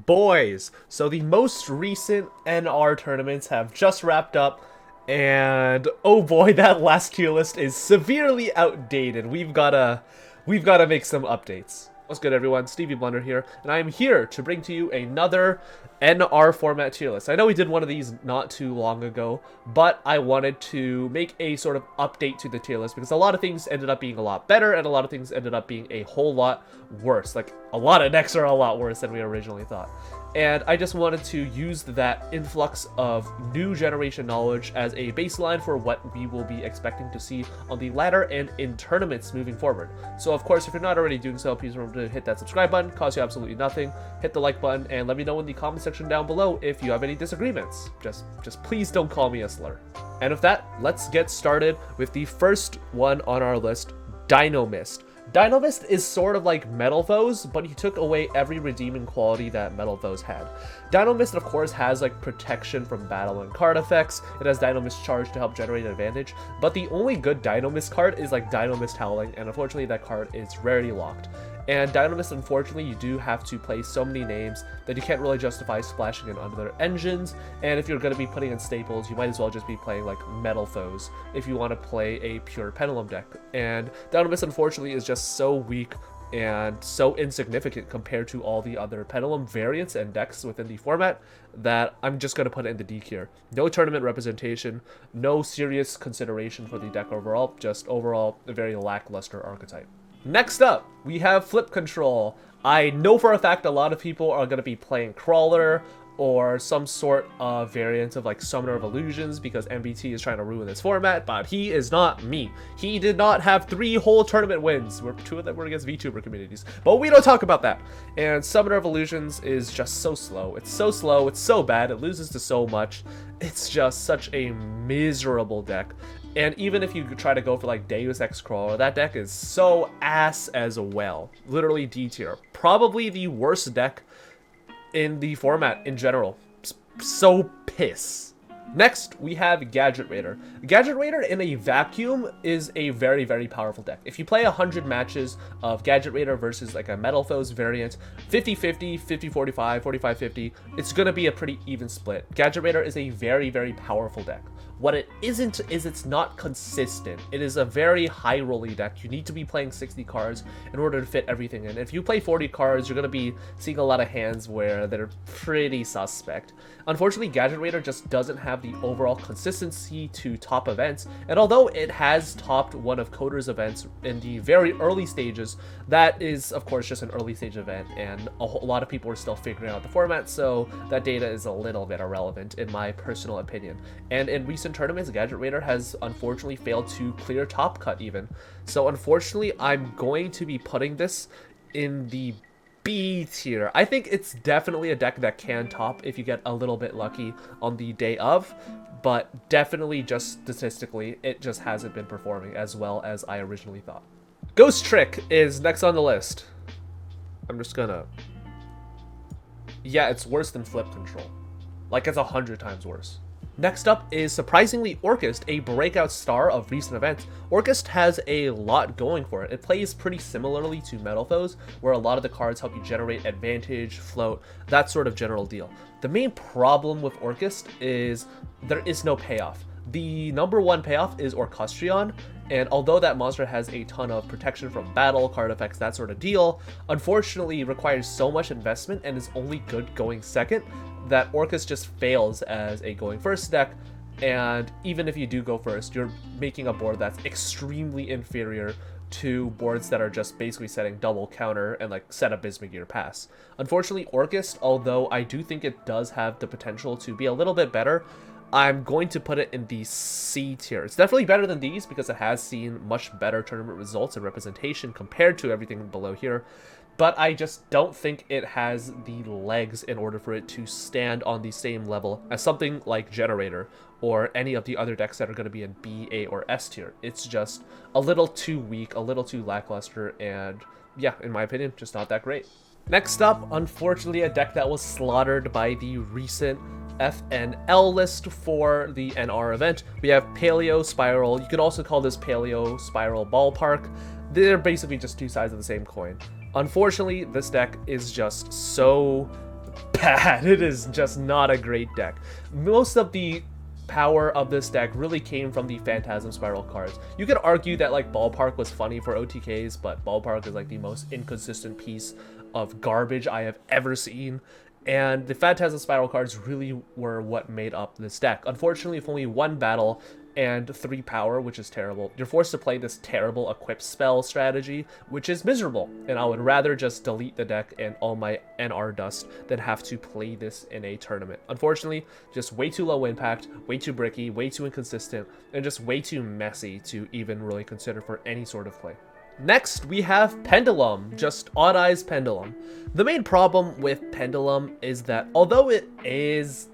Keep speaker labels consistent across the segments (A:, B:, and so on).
A: Boys, so the most recent NR tournaments have just wrapped up, and oh boy, that last tier list is severely outdated. We've gotta make some updates. What's good, everyone? Stevie Blunder here, and I am here to bring to you another NR format tier list. I know we did one of these not too long ago, but I wanted to make a sort of update to the tier list because a lot of things ended up being a lot better, and a lot of things ended up being a whole lot worse. Like, a lot of decks are a lot worse than we originally thought. And I just wanted to use that influx of new generation knowledge as a baseline for what we will be expecting to see on the ladder and in tournaments moving forward. So of course, if you're not already doing so, please remember to hit that subscribe button, costs you absolutely nothing. Hit the like button, and let me know in the comment section down below if you have any disagreements. Just please don't call me a slur. And with that, let's get started with the first one on our list, Dinomist. Dinomist is sort of like Metal Foes, but he took away every redeeming quality that Metal Foes had. Dinomist, of course, has like protection from battle and card effects. It has Dinomist Charge to help generate advantage, but the only good Dinomist card is like Dinomist Howling, and unfortunately that card is rarity locked. And Dinomist, unfortunately, you do have to play so many names that you can't really justify splashing in other engines, and if you're going to be putting in staples, you might as well just be playing like Metal Foes if you want to play a pure Pendulum deck. And Dinomist, unfortunately, is just so weak and so insignificant compared to all the other Pendulum variants and decks within the format that I'm just going to put it in the D tier. No tournament representation, no serious consideration for the deck overall, just overall a very lackluster archetype. Next up, we have Flip Control. I know for a fact a lot of people are going to be playing Crawler or some sort of variant of like Summoner of Illusions because MBT is trying to ruin this format, but he is not me. He did not have 3 whole tournament wins, where 2 of them were against VTuber communities, but we don't talk about that. And Summoner of Illusions is just so slow. It's so slow, it's so bad, it loses to so much. It's just such a miserable deck. And even if you try to go for like Deus Ex Crawler, that deck is so ass as well. Literally D tier. Probably the worst deck in the format in general. So piss. Next, we have Gadget Raider. Gadget Raider in a vacuum is a very, very powerful deck. If you play 100 matches of Gadget Raider versus like a Metal Foes variant, 50-50, 50-45, 45-50, it's going to be a pretty even split. Gadget Raider is a very, very powerful deck. What it isn't is it's not consistent. It is a very high rolling deck. You need to be playing 60 cards in order to fit everything in. If you play 40 cards, you're going to be seeing a lot of hands where they're pretty suspect. Unfortunately, Gadget Raider just doesn't have the overall consistency to top events, and although it has topped one of Coder's events in the very early stages, that is of course just an early stage event, and a lot of people are still figuring out the format, so that data is a little bit irrelevant in my personal opinion. And in recent tournaments, Gadget Raider has unfortunately failed to clear top cut even. So unfortunately, I'm going to be putting this in the B tier. I think it's definitely a deck that can top if you get a little bit lucky on the day of, but definitely just statistically, it just hasn't been performing as well as I originally thought. Ghost Trick is next on the list. I'm just gonna... Yeah, it's worse than Flip Control. Like, it's 100 times worse. Next up is surprisingly Orchest, a breakout star of recent events. Orchest has a lot going for it. It plays pretty similarly to Metal Foes, where a lot of the cards help you generate advantage, float, that sort of general deal. The main problem with Orchest is there is no payoff. The number one payoff is Orchestrion, and although that monster has a ton of protection from battle, card effects, that sort of deal, unfortunately requires so much investment and is only good going second that Orchest just fails as a going first deck. And even if you do go first, you're making a board that's extremely inferior to boards that are just basically setting double counter and like set a Bismugear pass. Unfortunately, Orchest, although I do think it does have the potential to be a little bit better, I'm going to put it in the C tier. It's definitely better than these because it has seen much better tournament results and representation compared to everything below here, but I just don't think it has the legs in order for it to stand on the same level as something like Generator or any of the other decks that are going to be in B, A, or S tier. It's just a little too weak, a little too lackluster, and yeah, in my opinion, just not that great. Next up, unfortunately, a deck that was slaughtered by the recent FNL list for the NR event. We have Paleo Spiral. You could also call this Paleo Spiral Ballpark. They're basically just two sides of the same coin. Unfortunately, this deck is just so bad. It is just not a great deck. Most of the power of this deck really came from the Phantasm Spiral cards. You could argue that like Ballpark was funny for OTKs, but Ballpark is like the most inconsistent piece of garbage I have ever seen. And the Phantasm Spiral cards really were what made up this deck. Unfortunately, with only 1 battle and 3 power, which is terrible, you're forced to play this terrible equip spell strategy, which is miserable. And I would rather just delete the deck and all my NR dust than have to play this in a tournament. Unfortunately, just way too low impact, way too bricky, way too inconsistent, and just way too messy to even really consider for any sort of play. Next, we have Pendulum, just Odd Eyes Pendulum. The main problem with Pendulum is that although it is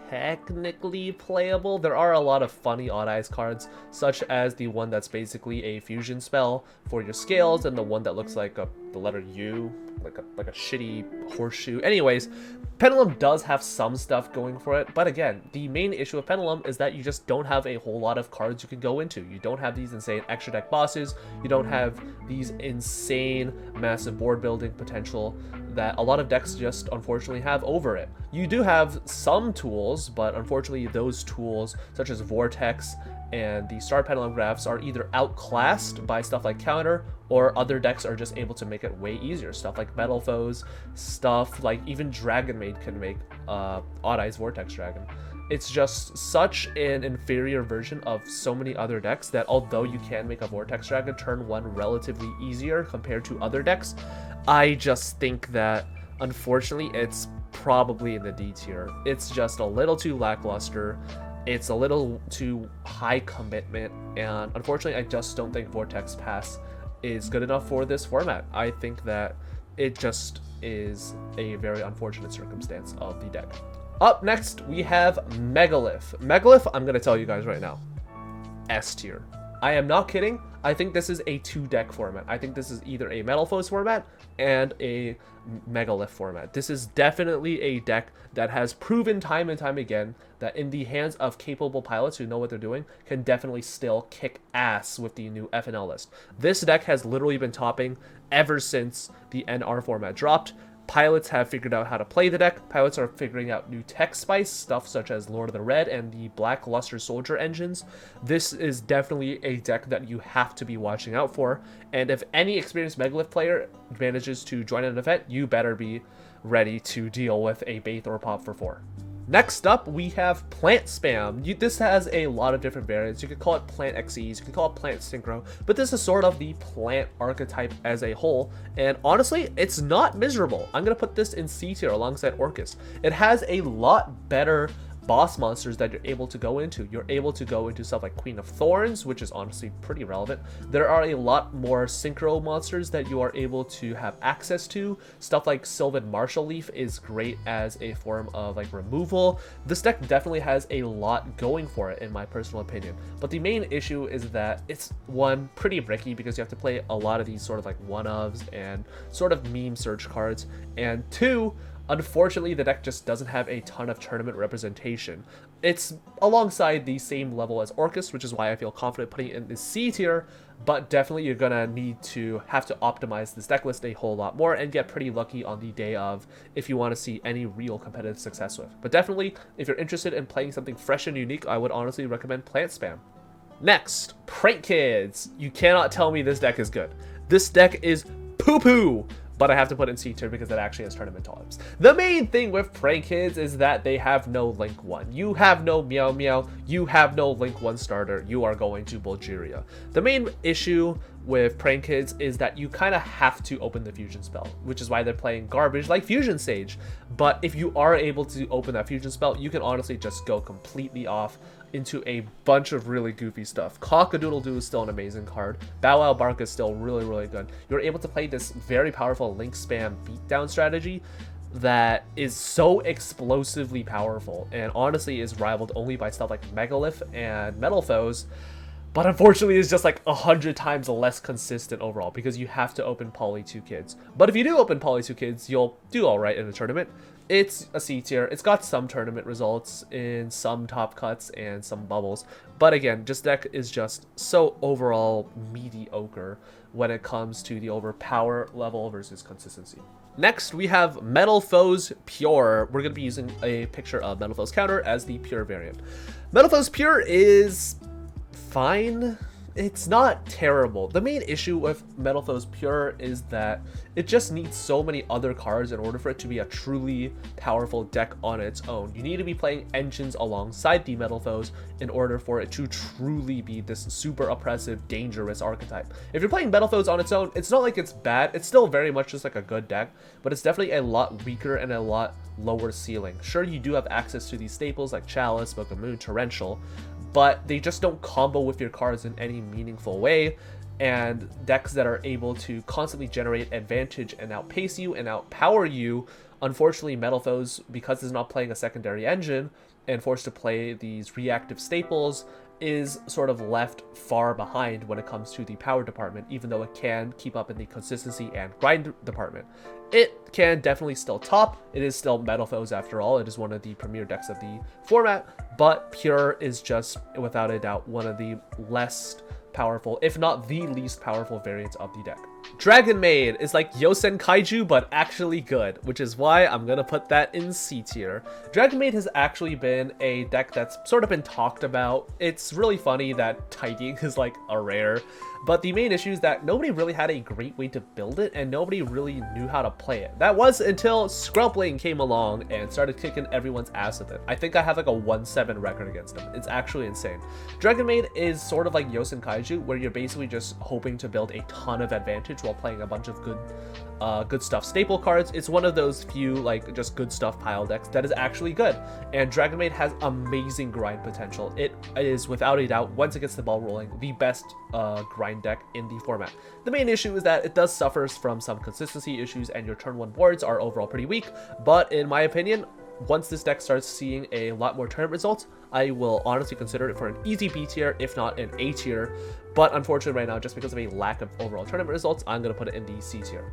A: technically playable, there are a lot of funny Odd Eyes cards, such as the one that's basically a fusion spell for your scales, and the one that looks like the letter U, like a shitty horseshoe. Anyways, Pendulum does have some stuff going for it, but again, the main issue of Pendulum is that you just don't have a whole lot of cards you can go into. You don't have these insane extra deck bosses, you don't have these insane massive board building potential that a lot of decks just unfortunately have over it. You do have some tools, but unfortunately those tools, such as Vortex and the Star Pendulum Graphs, are either outclassed by stuff like Counter, or other decks are just able to make it way easier. Stuff like Metal Foes, stuff like even Dragon Maid can make Odd Eyes Vortex Dragon. It's just such an inferior version of so many other decks that although you can make a Vortex Dragon turn 1 relatively easier compared to other decks, I just think that unfortunately it's probably in the D tier. It's just a little too lackluster. It's a little too high commitment, and unfortunately I just don't think Vortex Pass is good enough for this format. I think that it just is a very unfortunate circumstance of the deck. Up next, we have Megalith. Megalith, I'm going to tell you guys right now, S tier. I am not kidding. I think this is a 2-deck format. I think this is either a Metal Foes format and a Megalith format. This is definitely a deck that has proven time and time again that in the hands of capable pilots who know what they're doing, can definitely still kick ass with the new FNL list. This deck has literally been topping ever since the NR format dropped. Pilots have figured out how to play the deck. Pilots are figuring out new tech spice, stuff such as Lord of the Red and the Black Luster Soldier engines. This is definitely a deck that you have to be watching out for. And if any experienced Megalith player manages to join an event, you better be ready to deal with a Bait or Pop for 4. Next up, we have Plant Spam. This has a lot of different variants. You could call it Plant XEs, you could call it Plant Synchro, but this is sort of the plant archetype as a whole, and honestly, it's not miserable. I'm going to put this in C tier alongside Orchest. It has a lot better boss monsters that you're able to go into. You're able to go into stuff like Queen of Thorns, which is honestly pretty relevant. There are a lot more synchro monsters that you are able to have access to. Stuff like Sylvan Martial Leaf is great as a form of like removal. This deck definitely has a lot going for it in my personal opinion. But the main issue is that it's, one, pretty bricky because you have to play a lot of these sort of like one-ofs and sort of meme search cards, and 2, unfortunately, the deck just doesn't have a ton of tournament representation. It's alongside the same level as Orchest, which is why I feel confident putting it in the C tier, but definitely you're gonna need to have to optimize this deck list a whole lot more and get pretty lucky on the day of if you want to see any real competitive success with. But definitely, if you're interested in playing something fresh and unique, I would honestly recommend Plant Spam. Next, Prank Kids. You cannot tell me this deck is good. This deck is poo-poo, but I have to put it in C tier because it actually has tournament tolerance. The main thing with Prank Kids is that they have no Link 1. You have no Meow Meow, you have no Link 1 starter, you are going to Bulgaria. The main issue with Prank Kids is that you kind of have to open the fusion spell, which is why they're playing garbage like Fusion Sage. But if you are able to open that fusion spell, you can honestly just go completely off into a bunch of really goofy stuff. Cock-a-doodle-doo is still an amazing card. Bow Wow Bark is still really, really good. You're able to play this very powerful Link Spam beatdown strategy that is so explosively powerful and honestly is rivaled only by stuff like Megalith and Metal Foes, but unfortunately it's just like 100 times less consistent overall because you have to open Poly 2 Kids. But if you do open Poly 2 Kids, you'll do alright in the tournament. It's a C tier. It's got some tournament results in some top cuts and some bubbles. But again, this deck is just so overall mediocre when it comes to the overpower level versus consistency. Next, we have Metal Foes Pure. We're going to be using a picture of Metal Foes Counter as the Pure variant. Metal Foes Pure is fine. It's not terrible. The main issue with Metal Foes Pure is that it just needs so many other cards in order for it to be a truly powerful deck on its own. You need to be playing engines alongside the Metal Foes in order for it to truly be this super oppressive, dangerous archetype. If you're playing Metal Foes on its own, it's not like it's bad. It's still very much just like a good deck, but it's definitely a lot weaker and a lot lower ceiling. Sure, you do have access to these staples like Chalice, Book of Moon, Torrential, but they just don't combo with your cards in any meaningful way, and decks that are able to constantly generate advantage and outpace you and outpower you, unfortunately Metal Foes, because it's not playing a secondary engine and forced to play these reactive staples, is sort of left far behind when it comes to the power department, even though it can keep up in the consistency and grind department. It can definitely still top. It is still Metal Foes after all. It is one of the premier decks of the format, but Pure is just, without a doubt, one of the less powerful, if not the least powerful variants of the deck. Dragon Maid is like Yosenkaiju, but actually good, which is why I'm gonna put that in C tier. Dragon Maid has actually been a deck that's sort of been talked about. It's really funny that tidying is like a rare, but the main issue is that nobody really had a great way to build it, and nobody really knew how to play it. That was until Scrumpling came along and started kicking everyone's ass with it. I think I have like a 1-7 record against them. It's actually insane. Dragon Maid is sort of like Yosenkaiju, where you're basically just hoping to build a ton of advantage while playing a bunch of good stuff staple cards. It's one of those few like just good stuff pile decks that is actually good, and Dragon Maid has amazing grind potential. It is without a doubt, once it gets the ball rolling, the best grind deck in the format. The main issue is that it does suffer from some consistency issues, and your turn 1 boards are overall pretty weak, but in my opinion, once this deck starts seeing a lot more tournament results, I will honestly consider it for an easy B tier, if not an A tier. But unfortunately right now, just because of a lack of overall tournament results, I'm going to put it in the C tier.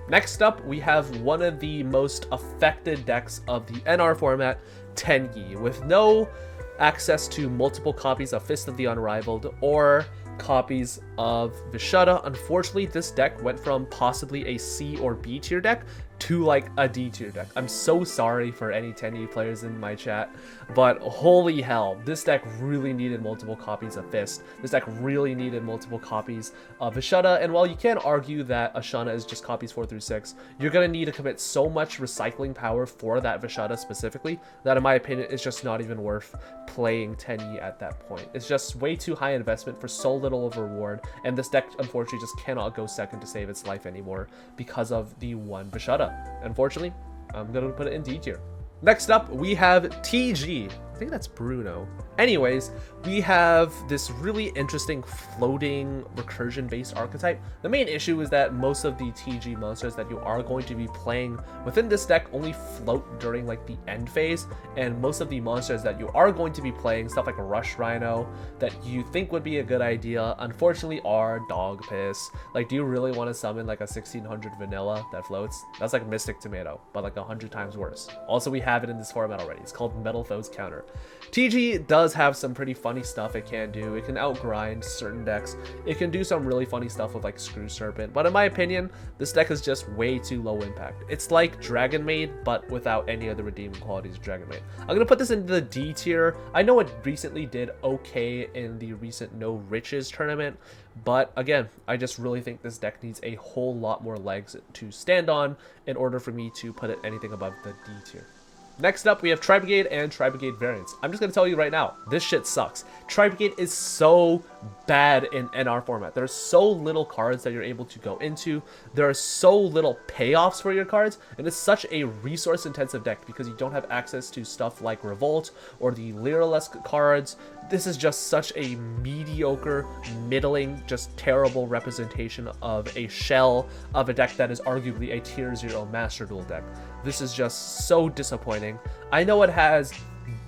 A: Next up, we have one of the most affected decks of the NR format, Tenyi, with no access to multiple copies of Fist of the Unrivaled or copies of Vishuddha. Unfortunately, this deck went from possibly a C or B tier deck to like a D tier deck. I'm so sorry for any Tenyi players in my chat, but holy hell, this deck really needed multiple copies of Fist. This deck really needed multiple copies of Vishuddha, and while you can argue that Ashana is just copies 4 through 6, you're going to need to commit so much recycling power for that Vishuddha specifically that in my opinion it's just not even worth playing Tenyi at that point. It's just way too high investment for so little of reward, and this deck unfortunately just cannot go second to save its life anymore because of the one Vishuddha. Unfortunately, I'm gonna put it in D tier. Next up, we have TG. I think that's Bruno. Anyways, we have this really interesting floating recursion-based archetype. The main issue is that most of the TG monsters that you are going to be playing within this deck only float during like the end phase, and most of the monsters that you are going to be playing, stuff like a Rush Rhino, that you think would be a good idea, unfortunately are dog piss. Like, do you really want to summon like a 1600 vanilla that floats? That's like Mystic Tomato, but like 100 times worse. Also, we have it in this format already. It's called Metal Foes Counter. TG does have some pretty funny stuff it can do. It can outgrind certain decks. It can do some really funny stuff with like Screw Serpent, but in my opinion, this deck is just way too low impact. It's like Dragon Maid, but without any of the redeeming qualities of Dragon Maid. I'm gonna put this into the D tier. I know it recently did okay in the recent No Riches tournament, but again, I just really think this deck needs a whole lot more legs to stand on in order for me to put it anything above the D tier. Next up, we have Tri-Brigade and Tri-Brigade variants. I'm just going to tell you right now, this shit sucks. Tri-Brigade is so bad in NR format. There's so little cards that you're able to go into. There are so little payoffs for your cards, and it's such a resource-intensive deck because you don't have access to stuff like Revolt or the Lyralesque cards. This is just such a mediocre, middling, just terrible representation of a shell of a deck that is arguably a tier 0 Master Duel deck. This is just so disappointing. I know it has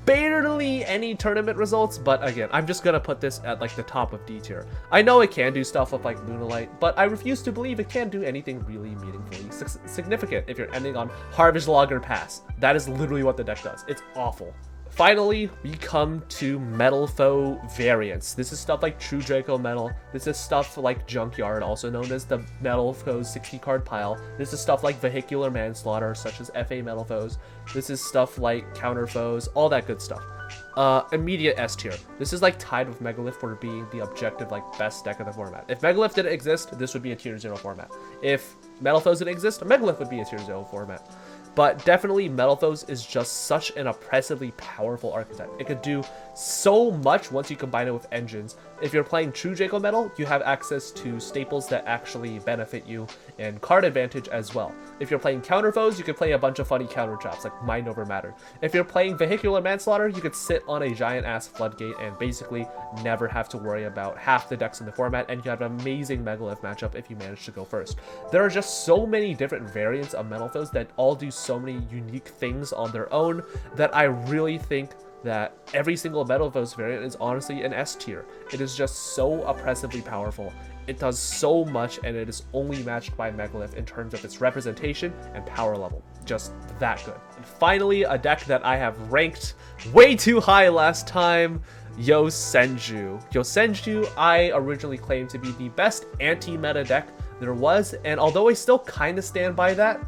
A: barely any tournament results, but again, I'm just gonna put this at like the top of D tier. I know it can do stuff with like Lunalight, but I refuse to believe it can do anything really meaningfully significant if you're ending on Harvest Logger Pass. That is literally what the deck does. It's awful. Finally, we come to Metal Foe variants. This is stuff like True Draco Metal. This is stuff like Junkyard, also known as the Metal Foes 60 card pile. This is stuff like Vehicular Manslaughter, such as FA Metal Foes. This is stuff like Counter Foes, all that good stuff. Immediate S tier. This is like tied with Megalith for being the objective like best deck of the format. If Megalith didn't exist, this would be a tier 0 format. If Metal Foes didn't exist, Megalith would be a tier 0 format. But definitely Metal Foes is just such an oppressively powerful archetype. It could do so much once you combine it with engines. If you're playing True Draco Metal, you have access to staples that actually benefit you and card advantage as well. If you're playing Counter Foes, you can play a bunch of funny counter traps like Mind Over Matter. If you're playing Vehicular Manslaughter, you could sit on a giant ass floodgate and basically never have to worry about half the decks in the format, and you have an amazing Megalith matchup if you manage to go first. There are just so many different variants of Metal Foes that all do so many unique things on their own that I really think that every single Metal Foes variant is honestly an S tier. It is just so oppressively powerful. It does so much, and it is only matched by Megalith in terms of its representation and power level. Just that good. And finally, a deck that I have ranked way too high last time, Yosenkaiju. Yosenkaiju, I originally claimed to be the best anti-meta deck there was, and although I still kind of stand by that,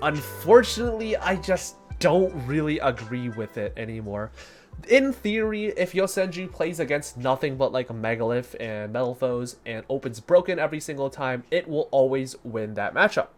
A: unfortunately, I just don't really agree with it anymore. In theory, if Yosenkaiju plays against nothing but like a Megalith and Metal Foes and opens broken every single time, it will always win that matchup.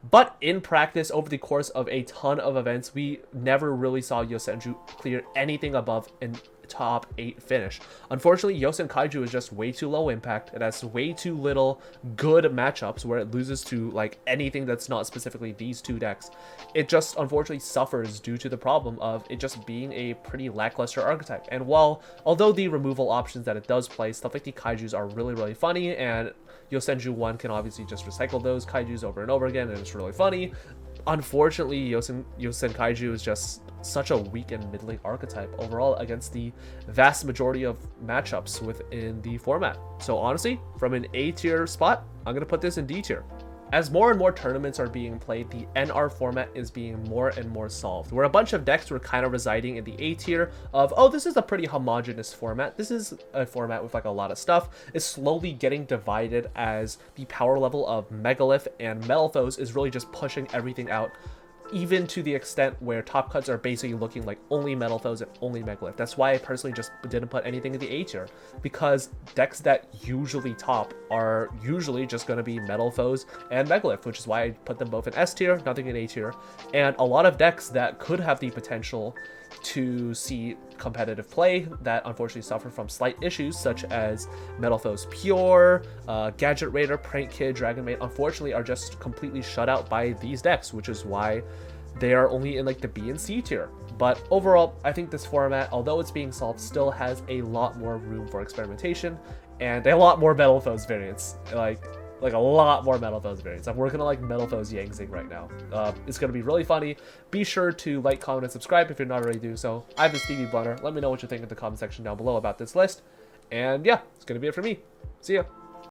A: But in practice, over the course of a ton of events, we never really saw Yosenkaiju clear anything above an top 8 finish. Unfortunately, Yosenkaiju is just way too low impact. It has way too little good matchups where it loses to like anything that's not specifically these two decks. It just unfortunately suffers due to the problem of it just being a pretty lackluster archetype. And although the removal options that it does play, stuff like the Kaijus are really funny, and Yosenkaiju 1 can obviously just recycle those Kaijus over and over again, and it's really funny. Unfortunately, Yosenkaiju is just such a weak and middling archetype overall against the vast majority of matchups within the format. So honestly, from an A tier spot, I'm going to put this in D tier. As more and more tournaments are being played, the NR format is being more and more solved, where a bunch of decks were kind of residing in the A tier of, oh, this is a pretty homogenous format. This is a format with like a lot of stuff. It's slowly getting divided as the power level of Megalith and Metal Foes is really just pushing everything out, even to the extent where top cuts are basically looking like only Metal Foes and only Megalith. That's why I personally just didn't put anything in the A tier, because decks that usually top are usually just going to be Metal Foes and Megalith, which is why I put them both in S tier, nothing in A tier. And a lot of decks that could have the potential to see competitive play that unfortunately suffer from slight issues, such as Metal Foes Pure, Gadget Raider, Prank Kid, Dragon Maid, unfortunately are just completely shut out by these decks, which is why they are only in like the B and C tier. But overall, I think this format, although it's being solved, still has a lot more room for experimentation and a lot more Metal Foes variants. Like a lot more Metal Foes variants. I'm working on like Metal Foes Yangzing right now. It's going to be really funny. Be sure to like, comment, and subscribe if you're not already do so. I've been Stevie Blunder. Let me know what you think in the comment section down below about this list. And yeah, it's going to be it for me. See ya.